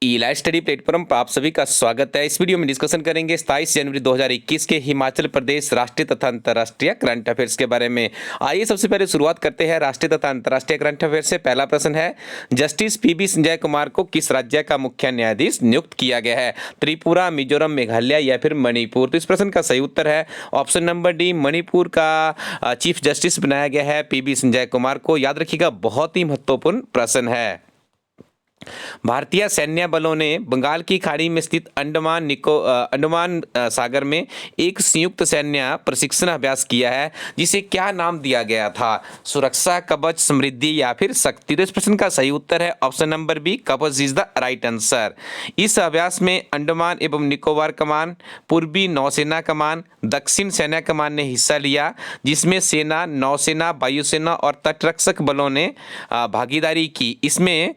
ई-लाइट study platform पर आप सभी का स्वागत है। इस वीडियो में डिस्कशन करेंगे 27 जनवरी 2021 के हिमाचल प्रदेश राष्ट्रीय तथा अंतर्राष्ट्रीय करंट अफेयर्स के बारे में। आइए सबसे पहले शुरुआत करते हैं राष्ट्रीय तथा अंतर्राष्ट्रीय करंट अफेयर्स से। पहला प्रश्न है, जस्टिस पीबी संजय कुमार को किस राज्य का मुख्य न्यायाधीश नियुक्त किया गया है? त्रिपुरा, मिजोरम, मेघालय या फिर मणिपुर? तो इस प्रश्न का सही उत्तर है ऑप्शन नंबर डी, मणिपुर का चीफ जस्टिस बनाया गया है पीबी संजय कुमार को। याद रखिएगा, बहुत ही महत्वपूर्ण प्रश्न है। भारतीय सैन्य बलों ने बंगाल की खाड़ी में स्थित अंडमान सागर में एक संयुक्त सैन्य प्रशिक्षण अभ्यास किया है, जिसे क्या नाम दिया गया था? सुरक्षा, कवच, समृद्धि या फिर शक्ति? तो इस प्रश्न का सही उत्तर है ऑप्शन नंबर बी, कवच इज द राइट आंसर। इस अभ्यास में अंडमान एवं निकोबार कमान, पूर्वी नौसेना कमान, दक्षिण सेना कमान ने हिस्सा लिया, जिसमें सेना, नौसेना, वायुसेना और तटरक्षक बलों ने भागीदारी की। इसमें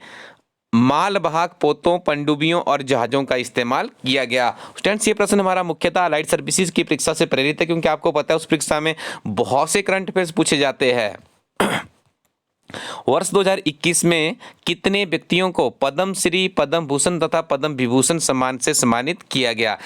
मालवाहक पोतों, पनडुब्बियों और जहाजों का इस्तेमाल किया गया। स्टूडेंट्स, ये प्रश्न हमारा मुख्यतः लाइट सर्विसेज की परीक्षा से प्रेरित है, क्योंकि आपको पता है उस परीक्षा में बहुत से करंट अफेयर्स पूछे जाते हैं। वर्ष 2021 में कितने व्यक्तियों को पद्म श्री, पद्म भूषण तथा पद्म विभूषण सम्मान से सम्मानित किया गया?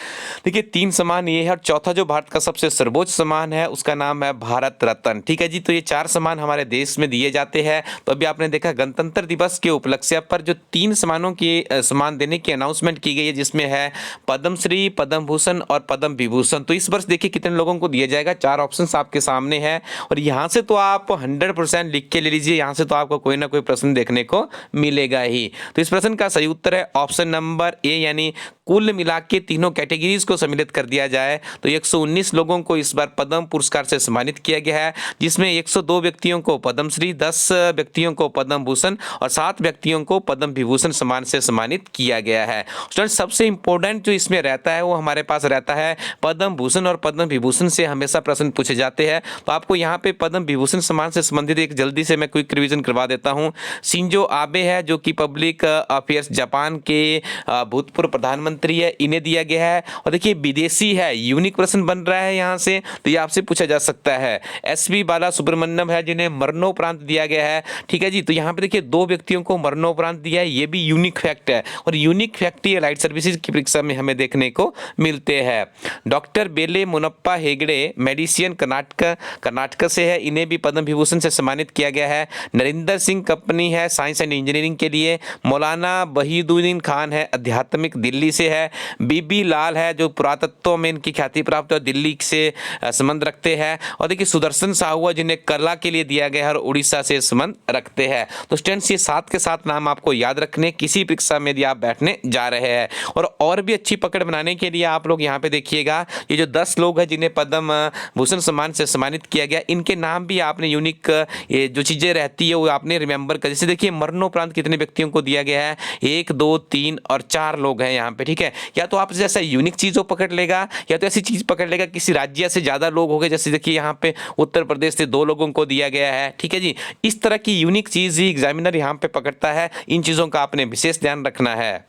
देखिए, 3 सम्मान ये है, और चौथा जो भारत का सबसे सर्वोच्च सम्मान है उसका नाम है भारत रत्न। ठीक है जी, तो ये 4 सम्मान हमारे देश में दिए जाते हैं। तो अभी आपने देखा गणतंत्र दिवस के उपलक्ष्य पर जो 3 सम्मानों की सम्मान देने की अनाउंसमेंट की गई है, जिसमें है पद्म श्री, पद्म भूषण और पद्म विभूषण। तो इस वर्ष देखिए कितने लोगों को दिया जाएगा। 4 ऑप्शन आपके सामने है, और यहाँ से तो आप 100% लिख के ले लीजिए, यहाँ से तो आपको कोई ना कोई प्रश्न देखने को मिलेगा ही। तो इस प्रश्न का सही उत्तर है ऑप्शन नंबर ए, यानी कुल मिला के तीनों कैटेगरीज को सम्मिलित कर दिया जाए तो 119 लोगों को इस बार पद्म पुरस्कार से सम्मानित किया गया है, जिसमें 102 व्यक्तियों को पद्मश्री, 10 व्यक्तियों को पद्म भूषण और 7 व्यक्तियों को पद्म विभूषण सम्मान से सम्मानित किया गया है। स्टूडेंट्स, सबसे इंपॉर्टेंट जो इसमें रहता है वो हमारे पास रहता है पद्म भूषण और पद्म विभूषण से हमेशा प्रश्न पूछे जाते हैं। तो आपको यहाँ पे पद्म विभूषण सम्मान से संबंधित एक जल्दी से मैं क्विक रिवीजन करवा देता हूँ। शिंजो आबे है, जो कि पब्लिक अफेयर्स जापान के भूतपूर्व प्रधानमंत्री है, इन्हें दिया गया है। और देखिए विदेशी है, यूनिक प्रश्न बन रहा है यहाँ से, तो ये आपसे पूछा जा सकता है। एसपी बाला सुब्रमण्यम है, जिन्हें मरणोपरांत दिया गया है। ठीक है जी, तो यहाँ पे देखिए 2 व्यक्तियों को मरणोपरांत दिया है, ये भी यूनिक फैक्ट है, और यूनिक फैक्ट ये लाइट सर्विसेज की परीक्षा में हमें देखने को मिलते हैं। डॉक्टर बेले मुनप्पा हेगड़े मेडिसियन कर्नाटक से है, इन्हें भी पद्म विभूषण से सम्मानित किया गया है। नरेंद्र सिंह कंपनी है साइंस एंड इंजीनियरिंग के लिए। मौलाना वहीदुद्दीन खान है, आध्यात्मिक, दिल्ली से है। बीबी लाल है, जो पुरातत्व में इनकी ख्याति प्राप्त है, दिल्ली से संबंध रखते हैं। और देखिए सुदर्शन साहू है, जिन्हें कला के लिए दिया गया है और उड़ीसा से संबंध रखते हैं। तो स्टूडेंट्स, ये 7 के 7 नाम आपको याद रखने किसी परीक्षा में यदि आप बैठने जा रहे हैं। और भी अच्छी पकड़ बनाने के लिए आप लोग यहाँ पे देखिएगा, ये जो 10 लोग हैं जिन्हें पद्म भूषण सम्मान से सम्मानित किया गया, इनके नाम भी आपने यूनिक ये जो चीजें रहती है वो आपने रिमेंबर कर। जैसे देखिए मरणोपरांत कितने व्यक्तियों को दिया गया है, 1, 2, 3 और 4 लोग हैं यहाँ पे। ठीक है, या तो आप जैसा यूनिक चीज वो पकड़ लेगा, या तो ऐसी चीज पकड़ लेगा किसी राज्य से ज्यादा लोग हो गए। जैसे देखिए यहाँ पे उत्तर प्रदेश से 2 लोगों को दिया गया है। ठीक है जी, इस तरह की यूनिक चीज ही एग्जामिनर यहाँ पे पकड़ता है। इन चीजों का आपने विशेष ध्यान रखना है।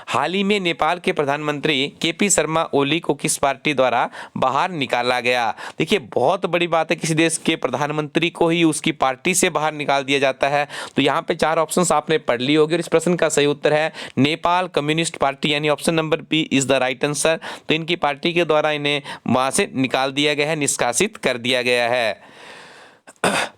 हाल ही में नेपाल के प्रधानमंत्री केपी शर्मा ओली को किस पार्टी द्वारा बाहर निकाला गया? देखिए बहुत बड़ी बात है, किसी देश के प्रधानमंत्री को ही उसकी पार्टी से बाहर निकाल दिया जाता है। तो यहाँ पे 4 ऑप्शंस आपने पढ़ ली होगी, और इस प्रश्न का सही उत्तर है नेपाल कम्युनिस्ट पार्टी, यानी option number B is the right answer. तो इनकी पार्टी के द्वारा इन्हें वहां से निकाल दिया गया है, निष्कासित कर दिया गया है।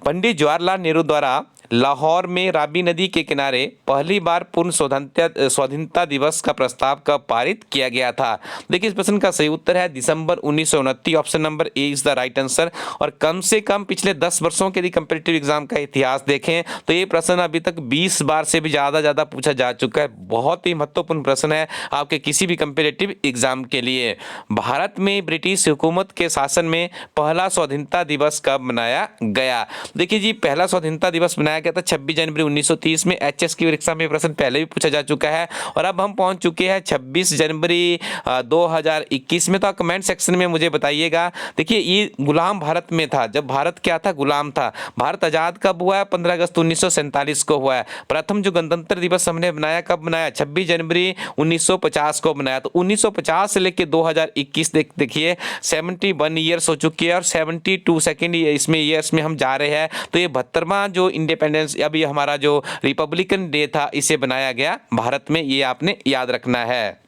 पंडित जवाहरलाल नेहरू द्वारा लाहौर में रावी नदी के किनारे पहली बार पूर्ण स्वाधीनता दिवस का प्रस्ताव कब पारित किया गया था? देखिए इस प्रश्न का सही उत्तर है दिसंबर 1929, option number A is the right answer. और कम से कम पिछले 10 वर्षों के यदि कंपेटिटिव एग्जाम का इतिहास देखें तो ये प्रश्न अभी तक 20 बार से भी ज्यादा पूछा जा चुका है। बहुत ही महत्वपूर्ण प्रश्न है आपके किसी भी कंपेटिटिव एग्जाम के लिए। भारत में ब्रिटिश हुकूमत के शासन में पहला स्वाधीनता दिवस कब मनाया गया? देखिए जी, पहला स्वाधीनता दिवस मनाया गया था 26 जनवरी 1930 में। एचएस की परीक्षा में प्रश्न पहले भी पूछा जा चुका है, और अब हम पहुंच चुके हैं 26 जनवरी 2021 में। तो कमेंट सेक्शन में मुझे बताइएगा। देखिए ये गुलाम भारत में था, जब भारत क्या था, गुलाम था। भारत आजाद कब हुआ है? 15 अगस्त 1947 को हुआ है। प्रथम जो गणतंत्र दिवस हमने बनाया कब बनाया? 26 जनवरी 1950 को बनाया। तो 1950 से लेकर 2021 देखिए 71 ईयर्स हो चुकी है, और 72 सेकेंड इसमें ईयर्स में हम जा रहे हैं। तो ये 72वां जो इंडिपेंडेंस इंडिपेंडेंस, अभी हमारा जो रिपब्लिकन डे था, इसे बनाया गया भारत में, ये आपने याद रखना है।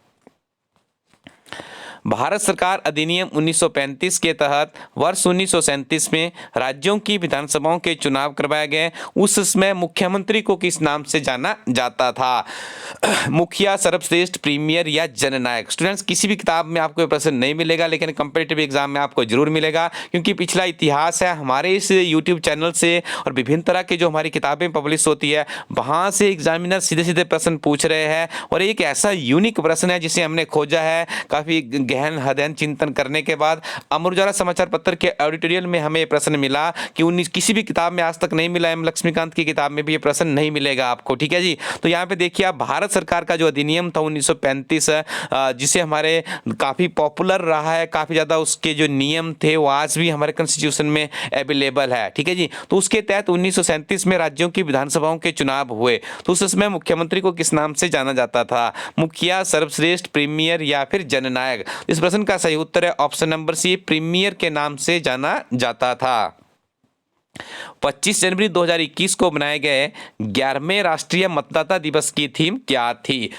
भारत सरकार अधिनियम 1935 के तहत वर्ष 1937 में राज्यों की विधानसभाओं के चुनाव करवाए गए। उस समय मुख्यमंत्री को किस नाम से जाना जाता था? मुखिया, सर्वश्रेष्ठ, प्रीमियर या जननायक। स्टूडेंट्स, किसी भी किताब में आपको ये प्रश्न नहीं मिलेगा, लेकिन कॉम्पिटिटिव एग्जाम में आपको जरूर मिलेगा, क्योंकि पिछला इतिहास है हमारे इस यूट्यूब चैनल से और विभिन्न तरह की जो हमारी किताबें पब्लिश होती है, वहाँ से एग्जामिनर सीधे सीधे प्रश्न पूछ रहे हैं। और एक ऐसा यूनिक प्रश्न है जिसे हमने खोजा है काफ़ी गहन अध्ययन चिंतन करने के बाद। अमर उजाला समाचार पत्र के एडिटोरियल में हमें प्रश्न मिला कि किसी भी किताब में आज तक नहीं मिला, एम लक्ष्मीकांत की किताब में भी ये प्रश्न नहीं मिलेगा आपको, ठीक है जी। तो यहाँ पे देखिए आप, भारत सरकार का जो अधिनियम था 1935, जिसे हमारे काफ़ी पॉपुलर रहा है, काफ़ी ज़्यादा उसके जो नियम थे वो आज भी हमारे कॉन्स्टिट्यूशन में अवेलेबल है, ठीक है जी। तो उसके तहत 1937 में राज्यों की विधानसभाओं के चुनाव हुए। तो उस समय मुख्यमंत्री को किस नाम से जाना जाता था? मुखिया, सर्वश्रेष्ठ, प्रीमियर या फिर जननायक। इस प्रश्न का सही उत्तर है ऑप्शन नंबर सी, प्रीमियर के नाम से जाना जाता था। 25 जनवरी 2021 को बनाए गए 11वें राष्ट्रीय मतदाता दिवस की थीम क्या थी?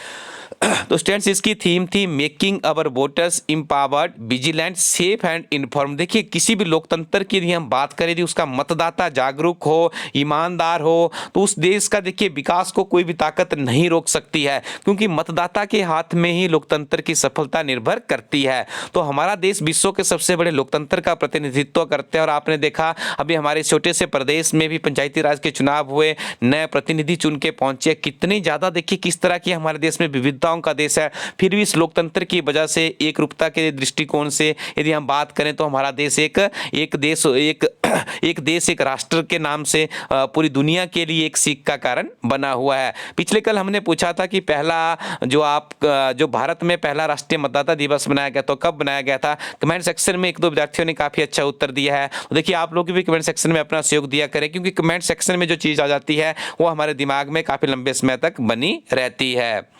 तो स्टूडेंट्स, इसकी थीम थी making our voters empowered, vigilant, safe and inform. देखिए, किसी भी लोकतंत्र की यदि हम बात करें, यदि उसका मतदाता जागरूक हो, ईमानदार हो, तो उस देश का देखिए विकास को कोई भी ताकत नहीं रोक सकती है, क्योंकि मतदाता के हाथ में ही लोकतंत्र की सफलता निर्भर करती है। तो हमारा देश विश्व के सबसे बड़े लोकतंत्र का प्रतिनिधित्व करते हैं। और आपने देखा अभी हमारे छोटे से प्रदेश में भी पंचायती राज के चुनाव हुए, नए प्रतिनिधि चुन के पहुंचे, कितनी ज्यादा देखिए किस तरह की हमारे देश में विविधताओं का देश है। फिर भी इस लोकतंत्र की वजह से, एक रूपता के दृष्टिकोण से यदि हम बात करें, तो हमारा देश एक देश एक राष्ट्र के नाम से पूरी दुनिया के लिए एक सीख का कारण बना हुआ है। पिछले कल हमने पूछा था कि जो भारत में पहला राष्ट्रीय मतदाता दिवस बनाया गया, तो कब बनाया गया था? कमेंट सेक्शन में एक दो विद्यार्थियों ने काफी अच्छा उत्तर दिया है। तो देखिए, आप लोग भी कमेंट सेक्शन में अपना सहयोग दिया करें, क्योंकि कमेंट सेक्शन में जो चीज आ जाती है वो हमारे दिमाग में काफी लंबे समय तक बनी रहती है।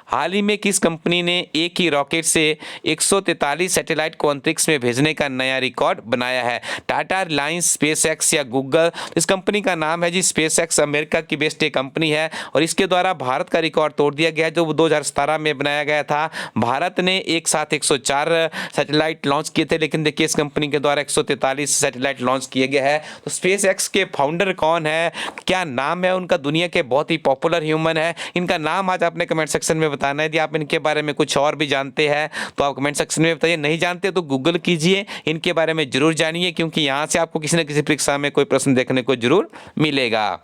हाल ही में किस कंपनी ने एक ही रॉकेट से 143 सैटेलाइट को अंतरिक्ष में भेजने का नया रिकॉर्ड बनाया है? टाटा, रिलायंस, स्पेसएक्स या गूगल? इस कंपनी का नाम है जी स्पेसएक्स। अमेरिका की बेस्ड एक कंपनी है और इसके द्वारा भारत का रिकॉर्ड तोड़ दिया गया, जो 2017 में बनाया गया था। भारत ने एक साथ 104 सैटेलाइट लॉन्च किए थे, लेकिन देखिए इस कंपनी के द्वारा 143 सैटेलाइट लॉन्च किए गए हैं। तो स्पेसएक्स के फाउंडर कौन है, क्या नाम है उनका? दुनिया के बहुत ही पॉपुलर ह्यूमन है। इनका नाम आज आपने कमेंट सेक्शन में बताना है। यदि आप इनके बारे में कुछ और भी जानते हैं तो आप कमेंट सेक्शन में बताइए, नहीं जानते तो गूगल कीजिए, इनके बारे में जरूर जानिए, क्योंकि यहाँ से आपको किसी न किसी परीक्षा में कोई प्रश्न देखने को जरूर मिलेगा।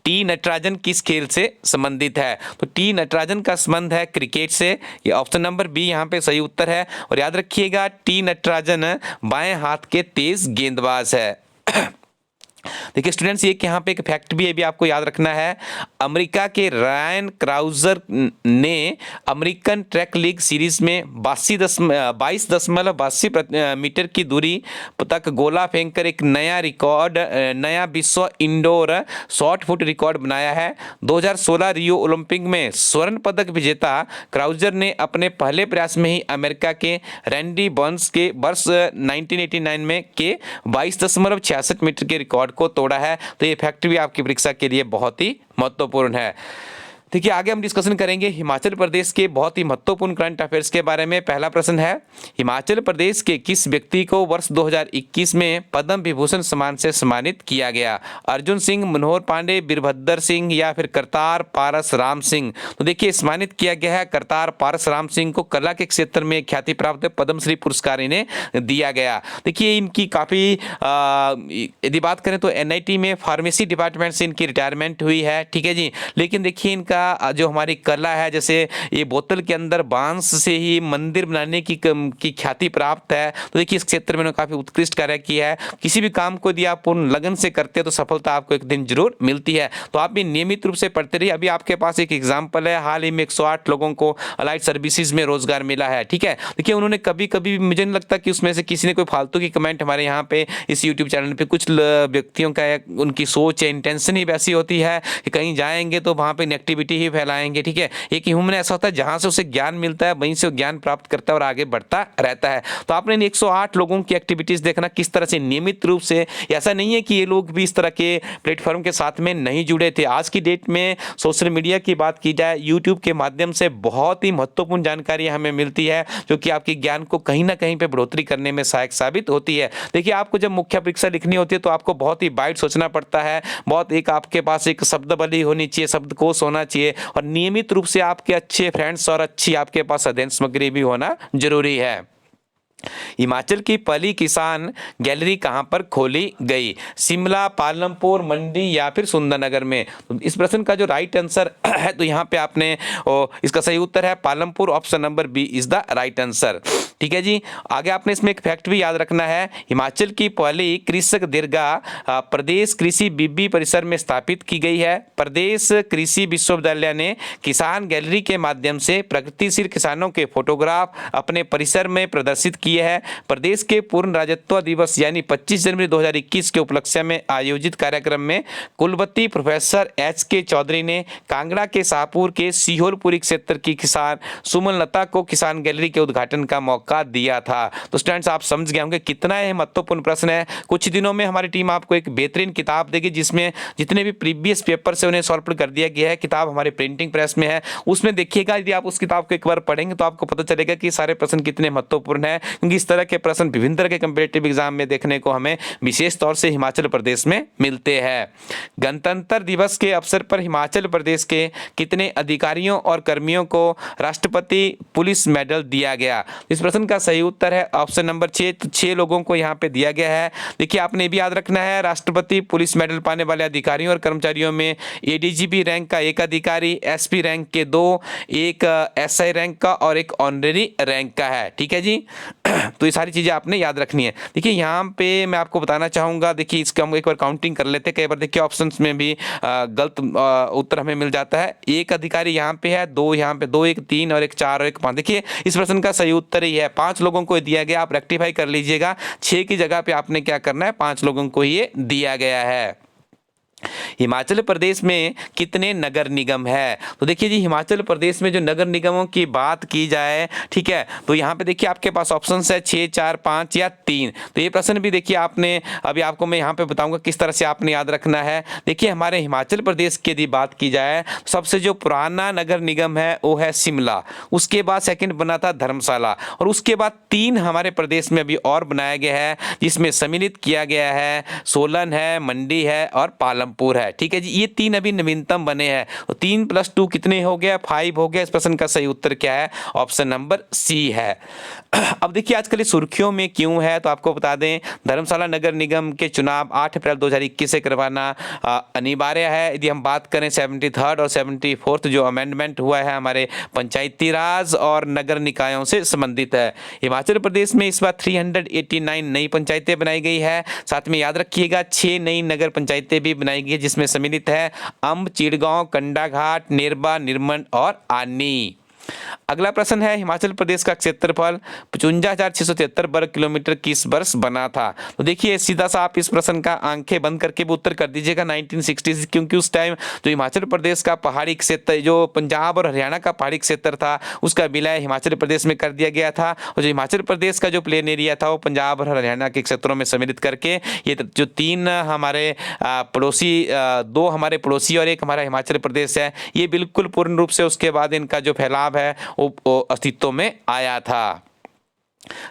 टी नटराजन किस खेल से संबंधित है? तो टी नटराजन का संबंध है क्रिकेट से। ये ऑप्शन नंबर बी यहाँ पे सही उत्तर है। और याद रखिएगा, टी नटराजन बाएं हाथ के तेज गेंदबाज है। देखिए स्टूडेंट्स, ये यहाँ पे एक फैक्ट भी है, भी आपको याद रखना है। अमेरिका के रायन क्राउजर ने अमेरिकन ट्रैक लीग सीरीज में 22.82 मीटर की दूरी तक गोला फेंककर एक नया विश्व इंडोर शॉर्ट पुट रिकॉर्ड बनाया है। 2016 रियो ओलंपिक में स्वर्ण पदक विजेता क्राउजर ने अपने पहले प्रयास में ही अमेरिका के रैंडी बर्न्स के वर्ष 1989 में के 22.66 मीटर के रिकॉर्ड को तोड़ा है। तो ये फैक्ट भी आपकी परीक्षा के लिए बहुत ही महत्वपूर्ण है। देखिए, आगे हम डिस्कशन करेंगे हिमाचल प्रदेश के बहुत ही महत्वपूर्ण करंट अफेयर्स के बारे में। पहला प्रश्न है, हिमाचल प्रदेश के किस व्यक्ति को वर्ष 2021 में पद्म विभूषण सम्मान से सम्मानित किया गया? अर्जुन सिंह, मनोहर पांडे, वीरभद्र सिंह या फिर करतार पारस राम सिंह? तो देखिए, सम्मानित किया गया है करतार पारस राम सिंह को। कला के क्षेत्र में ख्याति प्राप्त पद्मश्री पुरस्कार इन्हें दिया गया। देखिए, इनकी काफ़ी यदि बात करें तो NIT में फार्मेसी डिपार्टमेंट से इनकी रिटायरमेंट हुई है, ठीक है जी। लेकिन देखिए, इनका जो हमारी कला है, जैसे ये बोतल के अंदर बांस से ही मंदिर बनाने की ख्याति प्राप्त है। तो देखिए, इस क्षेत्र में उन्होंने काफी उत्कृष्ट कार्य किया है। किसी भी काम को यदि आप पूर्ण लगन से करते हैं तो सफलता आपको एक दिन जरूर मिलती है। तो आप भी नियमित रूप से पढ़ते रहिए। अभी आपके पास एक एग्जाम्पल है, हाल ही में 108 लोगों को अलाइड सर्विसेज में रोजगार मिला है, ठीक है। देखिए, उन्होंने कभी कभी, मुझे नहीं लगता कि उसमें से किसी ने कोई फालतू की कमेंट हमारे यहाँ पे इस यूट्यूब चैनल पे, कुछ व्यक्तियों का उनकी सोच या इंटेंशन ही वैसी होती है कि कहीं जाएंगे तो वहाँ पे नेगेटिविटी नेगेटिविटी ही फैलाएंगे। ठीक है, एक ह्यूमन ऐसा होता है जहां से उसे ज्ञान मिलता है वहीं से वो ज्ञान प्राप्त करता है और आगे बढ़ता रहता है। तो आपने इन 108 लोगों की एक्टिविटीज देखना किस तरह से नियमित रूप से, ऐसा नहीं है कि ये लोग भी इस तरह के प्लेटफॉर्म के साथ में नहीं जुड़े थे। आज की डेट में सोशल मीडिया की बात की जाए, यूट्यूब के माध्यम से बहुत ही महत्वपूर्ण जानकारी हमें मिलती है जो कि आपके ज्ञान को कहीं ना कहीं पे बढ़ोतरी करने में सहायक साबित होती है। देखिए, आपको जब मुख्य परीक्षा लिखनी होती है तो आपको बहुत ही वाइड सोचना पड़ता है, बहुत एक आपके पास एक शब्द बली होनी चाहिए, शब्दकोश होना चाहिए और नियमित रूप से आपके अच्छे फ्रेंड्स और अच्छी आपके पास अध्ययन सामग्री भी होना जरूरी है। हिमाचल की पहली किसान गैलरी कहां पर खोली गई? शिमला, पालमपुर, मंडी या फिर सुंदरनगर में? तो इस प्रश्न का जो राइट आंसर है तो यहाँ पे आपने इसका सही उत्तर है Palampur, option number B is the right answer. ठीक है जी, आगे आपने इसमें एक फैक्ट भी याद रखना है। हिमाचल की पहली कृषक दीर्घा प्रदेश कृषि विवि परिसर में स्थापित की गई है। प्रदेश कृषि विश्वविद्यालय ने किसान गैलरी के माध्यम से प्रगतिशील किसानों के फोटोग्राफ अपने परिसर में प्रदर्शित किए हैं। प्रदेश के पूर्ण राज्यत्व दिवस यानी 25 जनवरी 2021 के उपलक्ष्य में आयोजित कार्यक्रम में कुलपति प्रोफेसर एच.के. चौधरी ने कांगड़ा के शाहपुर के सीहोरपुरी क्षेत्र की किसान सुमन लता को किसान गैलरी के उद्घाटन का मौका दिया था। तो स्टूडेंट्स, आप समझ गए होंगे कितना यह महत्वपूर्ण प्रश्न है। कुछ दिनों में हमारी टीम आपको एक बेहतरीन किताब देगी जिसमें जितने भी प्रीवियस पेपर से उन्हें सॉल्व कर दिया गया है। किताब हमारे प्रिंटिंग प्रेस में है, उसमें देखिएगा। यदि आप उस किताब को एक बार पढ़ेंगे तो आपको पता चलेगा कि सारे प्रश्न कितने महत्वपूर्ण है, क्योंकि इस तरह के प्रश्न विभिन्न तरह के कंपीटिटिव एग्जाम में देखने को हमें विशेष तौर से हिमाचल प्रदेश में मिलते हैं। गणतंत्र दिवस के अवसर पर हिमाचल प्रदेश के कितने अधिकारियों और कर्मियों को राष्ट्रपति पुलिस मेडल दिया गया? इस प्रश्न का सही उत्तर है ऑप्शन नंबर 6। तो 6 लोगों को यहाँ पे दिया गया है। देखिए, आपने भी याद रखना है, राष्ट्रपति पुलिस मेडल पाने वाले अधिकारियों और कर्मचारियों में एडीजीपी रैंक का 1 अधिकारी, एसपी रैंक के 2, एक एसआई रैंक का और एक ऑनरेरी रैंक का है। ठीक है जी, तो ये सारी चीजें आपने याद रखनी है। देखिए, यहाँ पे मैं आपको बताना चाहूंगा, देखिए इसका हम एक बार काउंटिंग कर लेते हैं। कई बार देखिए ऑप्शंस में भी गलत उत्तर हमें मिल जाता है। 1 अधिकारी यहाँ पे है, 2 यहाँ पे, 2 1 3 और 1 4 और 1 5। देखिए, इस प्रश्न का सही उत्तर ही है 5 लोगों को दिया गया। आप रेक्टिफाई कर लीजिएगा, 6 की जगह पे आपने क्या करना है, 5 लोगों को ये दिया गया है। हिमाचल प्रदेश में कितने नगर निगम है? तो देखिए जी, हिमाचल प्रदेश में जो नगर निगमों की बात की जाए, ठीक है, तो यहाँ पे देखिए आपके पास ऑप्शंस है 6, 4, 5 या 3। तो ये प्रश्न भी देखिए आपने अभी आपको मैं यहाँ पे बताऊंगा किस तरह से आपने याद रखना है। देखिए, हमारे हिमाचल प्रदेश की यदि बात की जाए, सबसे जो पुराना नगर निगम है वो है शिमला, उसके बाद सेकेंड बना था धर्मशाला और उसके बाद 3 हमारे प्रदेश में अभी और बनाया गया है जिसमें सम्मिलित किया गया है सोलन है, मंडी है और पालमपुर है। ठीक है जी, ये 3 अभी नवीनतम बने हैं। तो 3 + 2 कितने हो गया? 5 हो गया। इस प्रश्न का सही उत्तर क्या है? ऑप्शन नंबर सी है। अब देखिए, आजकल ये सुर्खियों में क्यों है, तो आपको बता दें, धर्मशाला नगर निगम के चुनाव 8 अप्रैल 2021 से करवाना अनिवार्य है। यदि हम बात करें 73rd और 74th जो अमेंडमेंट हुआ है हमारे पंचायती राज और नगर निकायों से संबंधित है। हिमाचल प्रदेश में इस बार 389 नई पंचायतें बनाई गई है। साथ में याद रखिएगा 6 नई नगर पंचायतें भी बनाई गई है जिसमें सम्मिलित है अंब, चिड़गांव, कंडाघाट, नेरबा, निरमंड और आनी। अगला प्रश्न है, हिमाचल प्रदेश का क्षेत्रफल 55,673 वर्ग किलोमीटर किस वर्ष बना था? तो देखिए, सीधा सा आप इस प्रश्न का आंखें बंद करके भी उत्तर कर दीजिएगा 1960, क्योंकि उस टाइम जो हिमाचल प्रदेश का पहाड़ी क्षेत्र, जो पंजाब और हरियाणा का पहाड़ी क्षेत्र था, उसका विलय हिमाचल प्रदेश में कर दिया गया था और जो हिमाचल प्रदेश का जो प्लेन एरिया था वो पंजाब और हरियाणा के क्षेत्रों में सम्मिलित करके ये जो 3 हमारे पड़ोसी, 2 हमारे पड़ोसी और 1 हमारा हिमाचल प्रदेश है, ये बिल्कुल पूर्ण रूप से उसके बाद इनका जो फैलाव है वो अस्तित्व में आया था।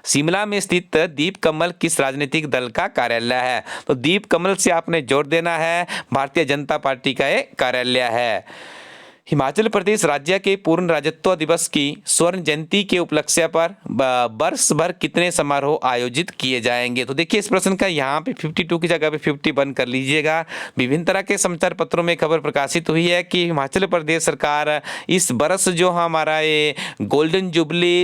शिमला में स्थित दीप कमल किस राजनीतिक दल का कार्यालय है? तो दीप कमल से आपने जोड़ देना है, भारतीय जनता पार्टी का एक कार्यालय है। हिमाचल प्रदेश राज्य के पूर्ण राज्यत्व दिवस की स्वर्ण जयंती के उपलक्ष्य पर वर्ष भर कितने समारोह आयोजित किए जाएंगे? तो देखिए, इस प्रश्न का यहाँ पे 52 की जगह पे 51 कर लीजिएगा। विभिन्न तरह के समाचार पत्रों में खबर प्रकाशित हुई है कि हिमाचल प्रदेश सरकार इस वर्ष जो हमारा ये golden jubilee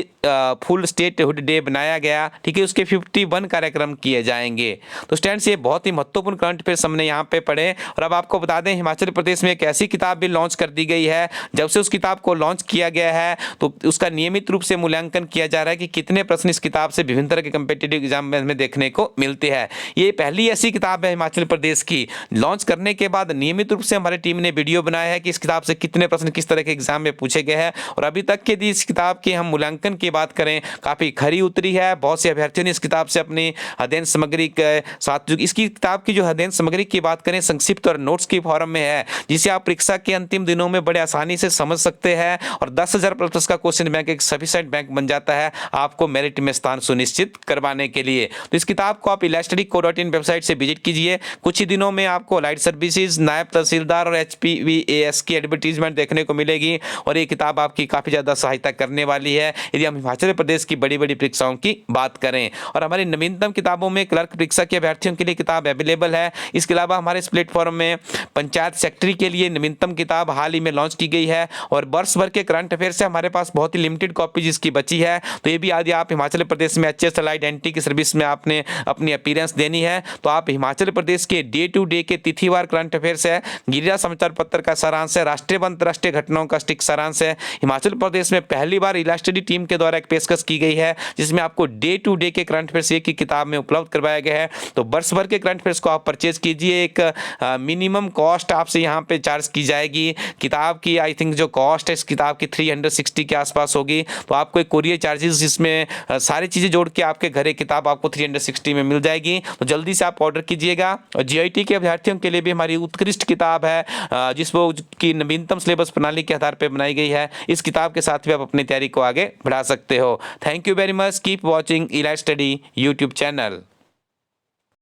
full statehood day बनाया गया, ठीक है, उसके 51 कार्यक्रम किए जाएंगे। तो स्टूडेंट्स, ये बहुत ही महत्वपूर्ण करंट अफेयर्स हमने यहाँ पे पढ़े। और अब आपको बता दें, हिमाचल प्रदेश में एक ऐसी किताब भी लॉन्च कर दी गई है। जब से उस किताब को लॉन्च किया गया है तो उसका नियमित रूप से मूल्यांकन किया जा रहा है कि कितने प्रश्न इस किताब से विभिन्न तरह के कम्पिटिटिव एग्जाम में देखने को मिलते हैं। ये पहली ऐसी किताब है हिमाचल प्रदेश की। लॉन्च करने के बाद नियमित रूप से हमारी टीम ने वीडियो बनाया है कि इस किताब से कितने प्रश्न किस तरह के एग्जाम में पूछे गए हैं। और अभी तक के इस किताब के हम मूल्यांकन की बात करें, काफ़ी खरी उतरी है। बहुत से अभ्यर्थियों ने इस किताब से अपनी अध्ययन सामग्री के साथ, इसकी किताब की जो अध्ययन सामग्री की बात करें, संक्षिप्त और नोट्स की फॉर्म में है, जिसे आप परीक्षा के अंतिम दिनों में बड़े आसानी से समझ सकते हैं। और 10,000 प्लस का क्वेश्चन बैंक एक सफिशिएंट बैंक बन जाता है आपको मेरिट में स्थान सुनिश्चित करवाने के लिए। तो इस किताब को आप elasticco.in वेबसाइट से विजिट कीजिए। कुछ ही दिनों में आपको लाइट सर्विसेज, नायब तहसीलदार और HPVAS की एडवर्टीजमेंट देखने को मिलेगी। और ये किताब आपकी काफ़ी ज़्यादा सहायता करने वाली है यदि हम हिमाचल प्रदेश की बड़ी बड़ी परीक्षाओं की बात करें। और हमारी नवीनतम किताबों में क्लर्क परीक्षा के अभ्यर्थियों के लिए किताब अवेलेबल है। इसके अलावा हमारे इस प्लेटफॉर्म में पंचायत सेक्रेटरी के लिए नवीनतम किताब हाल ही में लॉन्च की गई है। और वर्ष भर के करंट अफेयर से हमारे पास बहुत ही लिमिटेड कॉपीज इसकी बची है। तो ये भी यदि आप हिमाचल प्रदेश में HS एलाइड एंटी की सर्विस में आपने अपनी अपीयरेंस देनी है तो आप हिमाचल प्रदेश के डे टू डे के तिथिवार करंट अफेयर्स है, गिरिराज समाचार पत्र का सारांश है, राष्ट्रीय व अंतर्राष्ट्रीय घटनाओं का स्टिक सारांश है। हिमाचल प्रदेश में पहली बार इलास्टडी टीम के द्वारा एक पेशकश की गई है जिसमें आपको डे टू डे के करंट अफेयर्स एक ही किताब में उपलब्ध करवाया गया है। तो वर्ष भर के करंट अफेयर्स को आप परचेज कीजिए। एक मिनिमम कॉस्ट आपसे यहाँ पे चार्ज की जाएगी। किताब की आई थिंक जो कॉस्ट है इस किताब की 360 के आसपास होगी। तो आपको एक कोरियर चार्जेस जिसमें सारी चीज़ें जोड़ के आपके घरे किताब आपको 360 में मिल जाएगी। तो जल्दी से आप ऑर्डर कीजिएगा। और GIT के अभ्यर्थियों के लिए भी हमारी उत्कृष्ट किताब है जिसकी नवीनतम सिलेबस प्रणाली के आधार पर बनाई गई है। इस किताब के साथ भी आप अपनी तैयारी को आगे बढ़ा सकते हो। Thank you very much. Keep watching elite study YouTube channel.